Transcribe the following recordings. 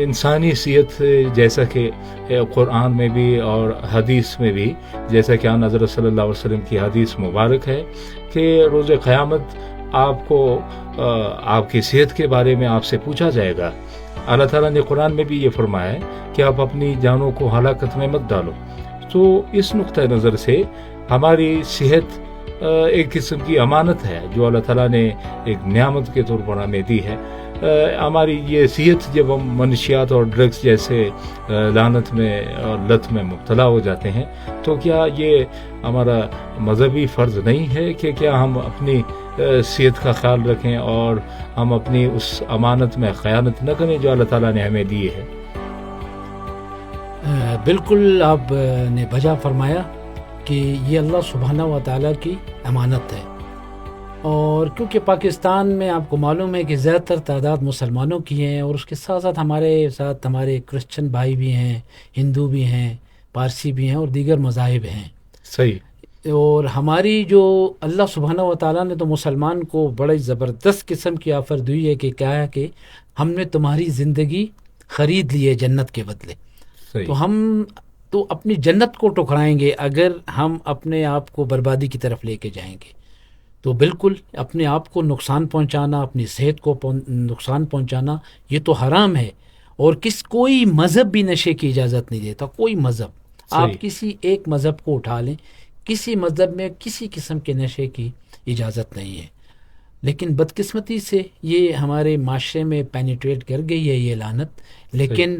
انسانی صحت جیسا کہ قرآن میں بھی اور حدیث میں بھی، جیسا کہ حضرت صلی اللہ علیہ وسلم کی حدیث مبارک ہے کہ روز قیامت آپ کو آپ کی صحت کے بارے میں آپ سے پوچھا جائے گا۔ اللہ تعالیٰ نے قرآن میں بھی یہ فرمایا ہے کہ آپ اپنی جانوں کو ہلاکت میں مت ڈالو۔ تو اس نقطہ نظر سے ہماری صحت ایک قسم کی امانت ہے جو اللہ تعالیٰ نے ایک نعمت کے طور پر ہمیں دی ہے۔ ہماری یہ صحت جب ہم منشیات اور ڈرگس جیسے لعنت میں اور لت میں مبتلا ہو جاتے ہیں تو کیا یہ ہمارا مذہبی فرض نہیں ہے کہ کیا ہم اپنی صحت کا خیال رکھیں اور ہم اپنی اس امانت میں خیانت نہ کریں جو اللہ تعالیٰ نے ہمیں دی ہے؟ بالکل آپ نے بجا فرمایا کہ یہ اللہ سبحانہ و تعالیٰ کی امانت ہے، اور کیونکہ پاکستان میں آپ کو معلوم ہے کہ زیادہ تر تعداد مسلمانوں کی ہیں، اور اس کے ساتھ ساتھ ہمارے کرسچن بھائی بھی ہیں، ہندو بھی ہیں، پارسی بھی ہیں اور دیگر مذاہب ہیں۔ صحیح۔ اور ہماری جو اللہ سبحانہ و تعالیٰ نے تو مسلمان کو بڑی زبردست قسم کی آفر دی ہے کہ کیا ہے کہ ہم نے تمہاری زندگی خرید لی ہے جنت کے بدلے۔ تو ہم تو اپنی جنت کو ٹکرائیں گے اگر ہم اپنے آپ کو بربادی کی طرف لے کے جائیں گے۔ تو بالکل اپنے آپ کو نقصان پہنچانا، اپنی صحت کو نقصان پہنچانا یہ تو حرام ہے، اور کوئی مذہب بھی نشے کی اجازت نہیں دیتا، کوئی مذہب۔ آپ کسی ایک مذہب کو اٹھا لیں، کسی مذہب میں کسی قسم کے نشے کی اجازت نہیں ہے، لیکن بدقسمتی سے یہ ہمارے معاشرے میں پینیٹریٹ کر گئی ہے یہ لعنت۔ لیکن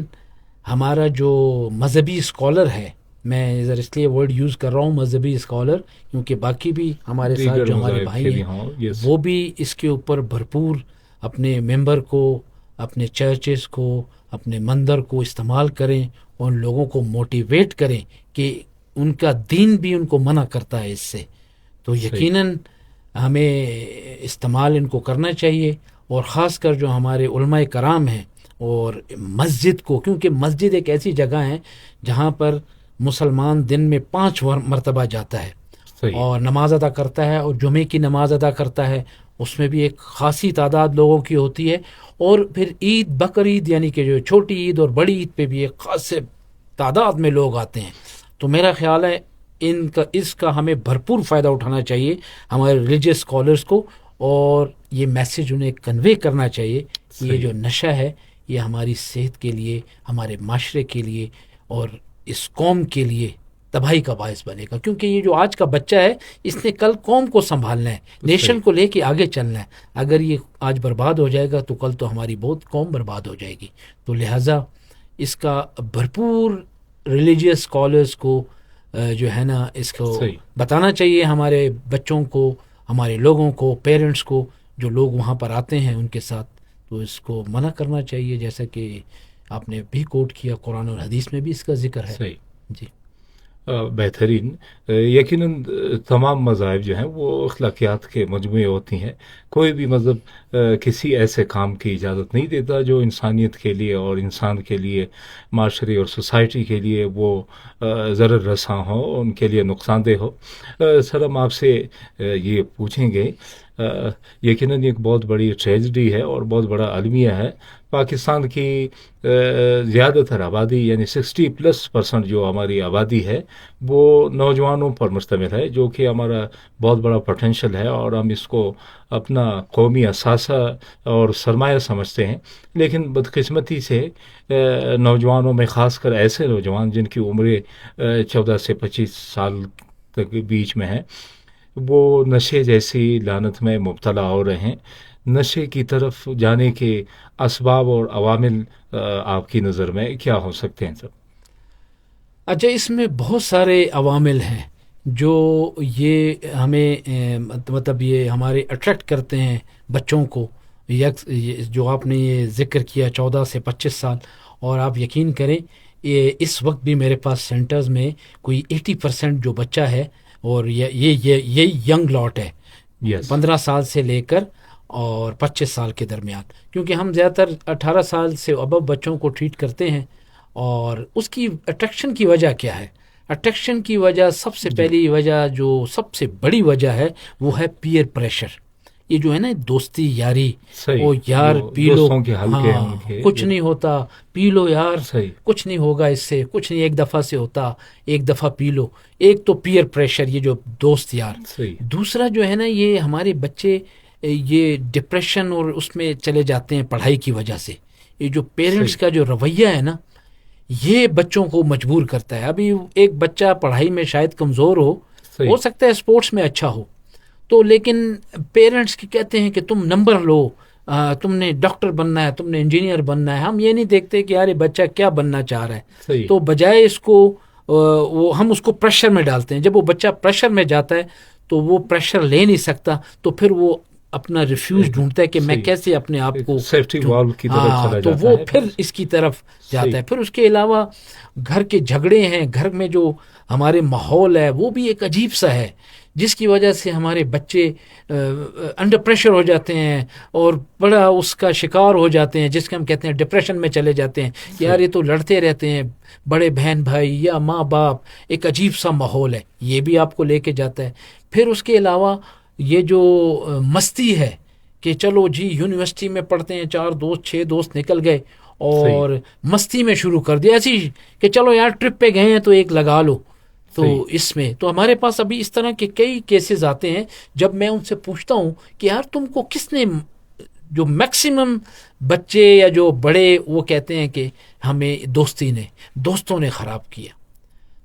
ہمارا جو مذہبی اسکالر ہے، میں ادھر اس لیے ورڈ یوز کر رہا ہوں مذہبی اسکالر، کیونکہ باقی بھی ہمارے ساتھ جو ہمارے بھائی ہیں وہ بھی اس کے اوپر بھرپور اپنے ممبر کو، اپنے چرچز کو، اپنے مندر کو استعمال کریں، اور ان لوگوں کو موٹیویٹ کریں کہ ان کا دین بھی ان کو منع کرتا ہے اس سے۔ تو یقیناً ہمیں استعمال ان کو کرنا چاہیے، اور خاص کر جو ہمارے علماء کرام ہیں، اور مسجد کو، کیونکہ مسجد ایک ایسی جگہ ہے جہاں پر مسلمان دن میں 5 مرتبہ جاتا ہے اور نماز ادا کرتا ہے، اور جمعے کی نماز ادا کرتا ہے، اس میں بھی ایک خاصی تعداد لوگوں کی ہوتی ہے، اور پھر عید بقرعید یعنی کہ جو چھوٹی عید اور بڑی عید پہ بھی ایک خاص تعداد میں لوگ آتے ہیں۔ تو میرا خیال ہے اس کا ہمیں بھرپور فائدہ اٹھانا چاہیے ہمارے ریلیجیس اسکالرس کو، اور یہ میسیج انہیں کنوے کرنا چاہیے کہ یہ جو نشہ ہے یہ ہماری صحت کے لیے، ہمارے معاشرے کے لیے اور اس قوم کے لیے تباہی کا باعث بنے گا، کیونکہ یہ جو آج کا بچہ ہے اس نے کل قوم کو سنبھالنا ہے، نیشن کو لے کے آگے چلنا ہے۔ اگر یہ آج برباد ہو جائے گا تو کل تو ہماری بہت قوم برباد ہو جائے گی۔ تو لہٰذا اس کا بھرپور ریلیجیس اسکالرس کو جو ہے نا اس کو بتانا چاہیے، ہمارے بچوں کو، ہمارے لوگوں کو، پیرنٹس کو، جو لوگ وہاں پر آتے ہیں ان کے ساتھ، تو اس کو منع کرنا چاہیے، جیسا کہ آپ نے بھی کوٹ کیا، قرآن اور حدیث میں بھی اس کا ذکر ہے۔ جی بہترین۔ یقیناً تمام مذاہب جو ہیں وہ اخلاقیات کے مجموعے ہوتی ہیں، کوئی بھی مذہب کسی ایسے کام کی اجازت نہیں دیتا جو انسانیت کے لیے اور انسان کے لیے، معاشرے اور سوسائٹی کے لیے وہ ضرر رساں ہو، ان کے لیے نقصان دہ ہو۔ سر ہم آپ سے یہ پوچھیں گے، یقیناً ایک بہت بڑی ٹریجڈی ہے اور بہت بڑا المیہ ہے، پاکستان کی زیادہ تر آبادی یعنی 60+ % جو ہماری آبادی ہے وہ نوجوانوں پر مشتمل ہے، جو کہ ہمارا بہت بڑا پوٹینشل ہے اور ہم اس کو اپنا قومی اثاثہ اور سرمایہ سمجھتے ہیں۔ لیکن بدقسمتی سے نوجوانوں میں، خاص کر ایسے نوجوان جن کی عمریں 14 سے 25 سال تک بیچ میں ہیں، وہ نشے جیسی لعنت میں مبتلا ہو رہے ہیں۔ نشے کی طرف جانے کے اسباب اور عوامل آپ کی نظر میں کیا ہو سکتے ہیں سر؟ اچھا، اس میں بہت سارے عوامل ہیں جو یہ ہمیں مطلب یہ ہمارے اٹریکٹ کرتے ہیں بچوں کو، جو آپ نے یہ ذکر کیا 14 سے 25 سال، اور آپ یقین کریں یہ اس وقت بھی میرے پاس سینٹرز میں کوئی 80% جو بچہ ہے، اور یہ ینگ لاٹ ہے، 15 سال سے لے کر اور 25 سال کے درمیان، کیونکہ ہم زیادہ تر 18 سال سے ابو بچوں کو ٹریٹ کرتے ہیں۔ اور اس کی اٹریکشن کی وجہ کیا ہے؟ اٹریکشن کی وجہ، سب سے پہلی وجہ، جو سب سے بڑی وجہ ہے، وہ ہے پیئر پریشر، یہ جو ہے نا دوستی یاری، صحیح، وہ یار جو پی لو، دوستوں کے حلقے ہیں ان ہاں کے، کچھ نہیں ہوتا، پی لو یار، صحیح، کچھ نہیں ہوگا اس سے، کچھ نہیں، ایک دفعہ سے ہوتا، ایک دفعہ پی لو. ایک تو پیئر پریشر، یہ جو دوست یار. صحیح، دوسرا جو ہے نا، یہ ہمارے بچے یہ ڈپریشن اور اس میں چلے جاتے ہیں پڑھائی کی وجہ سے. یہ جو پیرنٹس صحیح، کا جو رویہ ہے نا، یہ بچوں کو مجبور کرتا ہے. ابھی ایک بچہ پڑھائی میں شاید کمزور ہو صحیح، سکتا ہے اسپورٹس میں اچھا ہو، تو لیکن پیرنٹس کی کہتے ہیں کہ تم نمبر لو، تم نے ڈاکٹر بننا ہے، تم نے انجینئر بننا ہے. ہم یہ نہیں دیکھتے کہ یار یہ بچہ کیا بننا چاہ رہا ہے. صحیح، تو بجائے اس کو ہم اس کو پریشر میں ڈالتے ہیں. جب وہ بچہ پریشر میں جاتا ہے تو وہ پریشر لے نہیں سکتا، تو پھر وہ اپنا ریفیوز ڈھونڈتا ہے کہ میں صحیح، کیسے اپنے آپ کو سیفٹی والو کی طرف چلا تو جاتا وہ ہے. پھر اس کی طرف جاتا ہے. پھر اس کے علاوہ گھر کے جھگڑے ہیں، گھر میں جو ہمارے ماحول ہے وہ بھی ایک عجیب سا ہے، جس کی وجہ سے ہمارے بچے انڈر پریشر ہو جاتے ہیں اور بڑا اس کا شکار ہو جاتے ہیں، جس کے ہم کہتے ہیں ڈپریشن میں چلے جاتے ہیں. یار یہ تو لڑتے رہتے ہیں، بڑے بہن بھائی یا ماں باپ، ایک عجیب سا ماحول ہے، یہ بھی آپ کو لے کے جاتا ہے. پھر اس کے علاوہ یہ جو مستی ہے کہ چلو جی یونیورسٹی میں پڑھتے ہیں، 4 دوست 6 دوست نکل گئے اور مستی میں شروع کر دیا ایسی کہ چلو یار ٹرپ پہ گئے ہیں تو ایک لگا لو. تو اس میں تو ہمارے پاس ابھی اس طرح کے کئی کیسز آتے ہیں. جب میں ان سے پوچھتا ہوں کہ یار تم کو کس نے، جو میکسیمم بچے یا جو بڑے وہ کہتے ہیں کہ ہمیں دوستوں نے خراب کیا.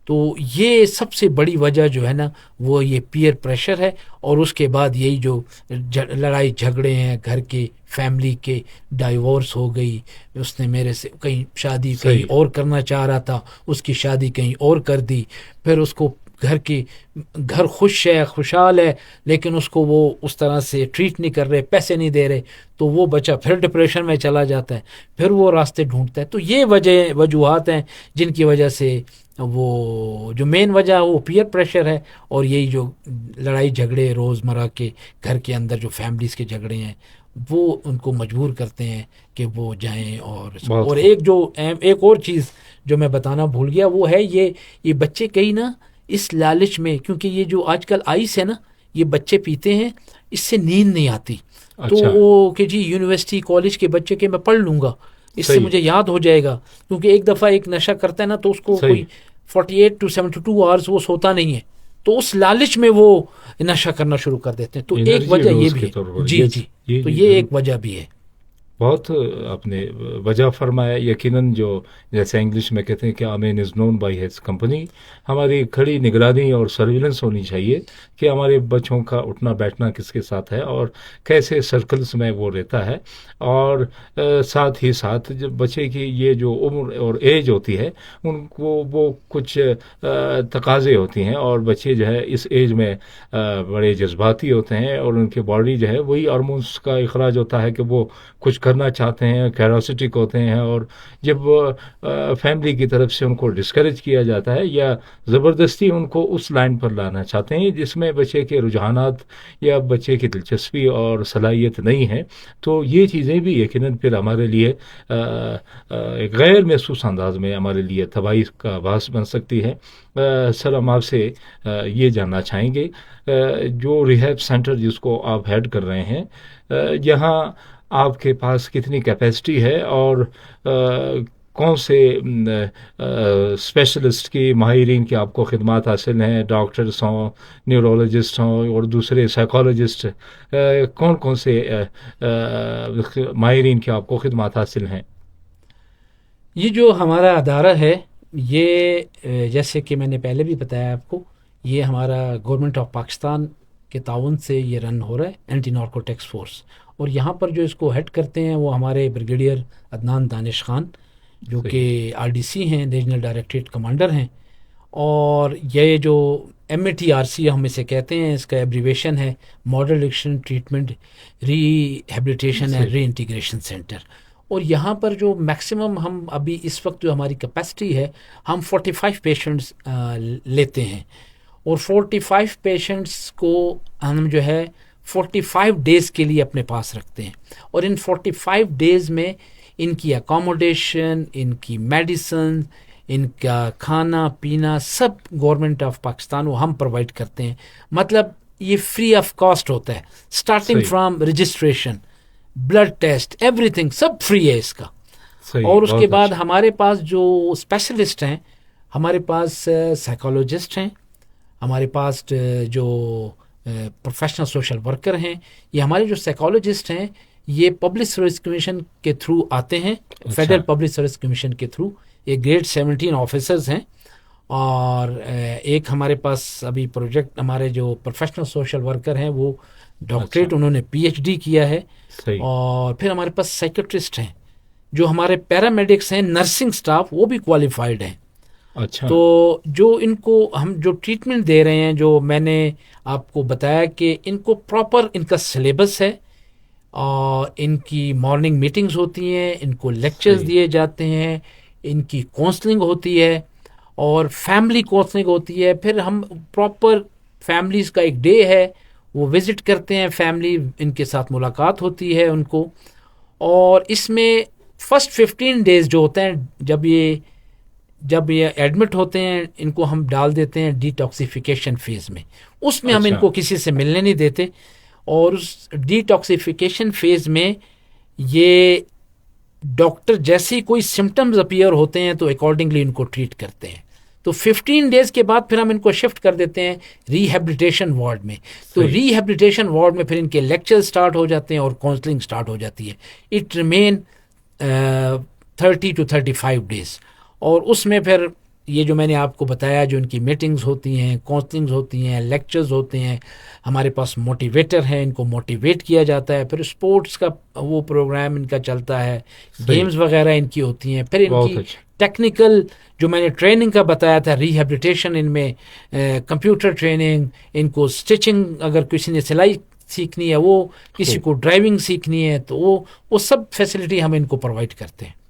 تو یہ سب سے بڑی وجہ جو ہے نا وہ یہ پیئر پریشر ہے. اور اس کے بعد یہی جو لڑائی جھگڑے ہیں گھر کے، فیملی کے، ڈائیورس ہو گئی، اس نے میرے سے کہیں شادی کہیں اور کرنا چاہ رہا تھا، اس کی شادی کہیں اور کر دی. پھر اس کو گھر خوش ہے، خوشحال ہے، لیکن اس کو وہ اس طرح سے ٹریٹ نہیں کر رہے، پیسے نہیں دے رہے، تو وہ بچہ پھر ڈپریشن میں چلا جاتا ہے. پھر وہ راستے ڈھونڈتا ہے. تو یہ وجوہات ہیں جن کی وجہ سے وہ جو مین وجہ وہ پیئر پریشر ہے. اور یہی جو لڑائی جھگڑے روزمرہ کے گھر کے اندر جو فیملیز کے جھگڑے ہیں وہ ان کو مجبور کرتے ہیں کہ وہ جائیں. اور ایک اور چیز جو میں بتانا بھول گیا وہ ہے یہ بچے کئی نا اس لالچ میں، کیونکہ یہ جو آج کل آئس ہے نا یہ بچے پیتے ہیں، اس سے نیند نہیں آتی. تو وہ کہ جی یونیورسٹی کالج کے بچے کہ میں پڑھ لوں گا، اس سے مجھے یاد ہو جائے گا. کیونکہ ایک دفعہ ایک نشہ کرتا ہے نا تو اس کو کوئی 48 to 72 آورز وہ سوتا نہیں ہے، تو اس لالچ میں وہ نشہ کرنا شروع کر دیتے ہیں. تو ایک وجہ یہ بھی ہے. جی تو یہ ایک وجہ بھی ہے. بہت آپ نے وجہ فرمایا. یقیناً جو جیسے انگلش میں کہتے ہیں کہ آمین از نون بائی ہیز کمپنی، ہماری کھڑی نگرانی اور سرویلنس ہونی چاہیے کہ ہمارے بچوں کا اٹھنا بیٹھنا کس کے ساتھ ہے اور کیسے سرکلز میں وہ رہتا ہے. اور ساتھ ہی ساتھ جب بچے کی یہ جو عمر اور ایج ہوتی ہے ان کو وہ کچھ تقاضے ہوتی ہیں، اور بچے جو ہے اس ایج میں بڑے جذباتی ہوتے ہیں اور ان کے باڈی جو ہے وہی ہارمونس کا اخراج ہوتا ہے کہ وہ کچھ کرنا چاہتے ہیں، کیروسٹک ہوتے ہیں. اور جب فیملی کی طرف سے ان کو ڈسکریج کیا جاتا ہے یا زبردستی ان کو اس لائن پر لانا چاہتے ہیں جس میں بچے کے رجحانات یا بچے کی دلچسپی اور صلاحیت نہیں ہے، تو یہ چیزیں بھی یقیناً پھر ہمارے لیے ایک غیر محسوس انداز میں ہمارے لیے تباہی کا باعث بن سکتی ہے. سر ہم آپ سے یہ جاننا چاہیں گے، جو ریہیب سینٹر جس کو آپ ہیڈ کر رہے ہیں، یہاں آپ کے پاس کتنی کیپیسٹی ہے اور کون سے اسپیشلسٹ کی، ماہرین کی آپ کو خدمات حاصل ہیں؟ ڈاکٹرس ہوں، نیورولوجسٹ ہوں اور دوسرے سائیکالوجسٹ، کون سے ماہرین کی آپ کو خدمات حاصل ہیں؟ یہ جو ہمارا ادارہ ہے یہ جیسے کہ میں نے پہلے بھی بتایا آپ کو، یہ ہمارا گورنمنٹ آف پاکستان کے تعاون سے یہ رن ہو رہا ہے، اینٹی نارکوٹکس فورس. اور یہاں پر جو اس کو ہیڈ کرتے ہیں وہ ہمارے بریگیڈیئر عدنان دانش خان، جو کہ RDC ہیں، ریجنل ڈائریکٹریٹ کمانڈر ہیں. اور یہ جو MATRC ہم اسے کہتے ہیں، اس کا ایبریویشن ہے model addiction treatment rehabilitation and reintegration centre. اور یہاں پر جو میکسیمم ہم ابھی اس وقت جو ہماری کیپیسٹی ہے، ہم 45 پیشنٹس لیتے ہیں. اور 45 پیشنٹس کو ہم جو ہے 45 ڈیز کے لیے اپنے پاس رکھتے ہیں. اور ان 45 ڈیز میں ان کی اکاموڈیشن، ان کی میڈیسن، ان کا کھانا پینا سب گورنمنٹ آف پاکستان وہ ہم پرووائڈ کرتے ہیں. مطلب یہ فری آف کاسٹ ہوتا ہے, اسٹارٹنگ صحیح. From registration, blood test, everything سب فری ہے اس کا. صحیح, اور اس کے بہت بعد اچھا. ہمارے پاس جو اسپیشلسٹ ہیں, ہمارے پاس سائیکالوجسٹ ہیں, ہمارے پاس جو پروفیشنل سوشل ورکر ہیں. یہ ہمارے جو سائیکالوجسٹ ہیں یہ پبلک سروس کمیشن کے تھرو آتے ہیں, فیڈرل پبلک سروس کمیشن کے تھرو. یہ گریڈ 17 آفیسرز ہیں. اور ایک ہمارے پاس ابھی پروجیکٹ, ہمارے جو پروفیشنل سوشل ورکر ہیں وہ ڈاکٹریٹ, اچھا. انہوں نے PhD کیا ہے. صحیح. اور پھر ہمارے پاس سائیکٹرسٹ ہیں, جو ہمارے پیرامیڈکس ہیں, نرسنگ سٹاف, وہ بھی کوالیفائڈ ہیں. اچھا. تو جو ان کو ہم جو ٹریٹمنٹ دے رہے ہیں, جو میں نے آپ کو بتایا کہ ان کو پراپر ان کا سلیبس ہے, اور ان کی مارننگ میٹنگز ہوتی ہیں, ان کو لیکچرز صحیح. دیے جاتے ہیں, ان کی کونسلنگ ہوتی ہے, اور فیملی کونسلنگ ہوتی ہے. پھر ہم پراپر فیملیز کا ایک ڈے ہے, وہ وزٹ کرتے ہیں فیملی, ان کے ساتھ ملاقات ہوتی ہے ان کو. اور اس میں فرسٹ 15 days جو ہوتے ہیں, جب یہ ایڈمٹ ہوتے ہیں, ان کو ہم ڈال دیتے ہیں ڈیٹاکسیفیکیشن فیز میں. اس میں ہم ان اچھا. کو کسی سے ملنے نہیں دیتے, اور اس ڈیٹاکسیفیکیشن فیز میں یہ ڈاکٹر جیسے ہی کوئی سمٹمز اپیئر ہوتے ہیں تو اکارڈنگلی ان کو ٹریٹ کرتے ہیں. تو 15 days کے بعد پھر ہم ان کو شفٹ کر دیتے ہیں ریہیبلیٹیشن وارڈ میں. تو صحیح. ریہیبلیٹیشن وارڈ میں پھر ان کے لیکچر سٹارٹ ہو جاتے ہیں اور کاؤنسلنگ سٹارٹ ہو جاتی ہے. It remain 30 to 35 days. اور اس میں پھر یہ جو میں نے آپ کو بتایا, جو ان کی میٹنگز ہوتی ہیں, کاؤنسلنگز ہوتی ہیں, لیکچرز ہوتے ہیں, ہمارے پاس موٹیویٹر ہیں, ان کو موٹیویٹ کیا جاتا ہے. پھر اسپورٹس کا وہ پروگرام ان کا چلتا ہے, گیمز وغیرہ ان کی ہوتی ہیں. پھر ان بہت کی اچھا. ٹیکنیکل جو میں نے ٹریننگ کا بتایا تھا, ریہیبلیٹیشن, ان میں کمپیوٹر ٹریننگ, ان کو اسٹچنگ, اگر کسی نے سلائی سیکھنی ہے, وہ کسی کو ڈرائیونگ سیکھنی ہے, تو وہ سب فیسلٹی ہم ان کو پرووائڈ کرتے ہیں.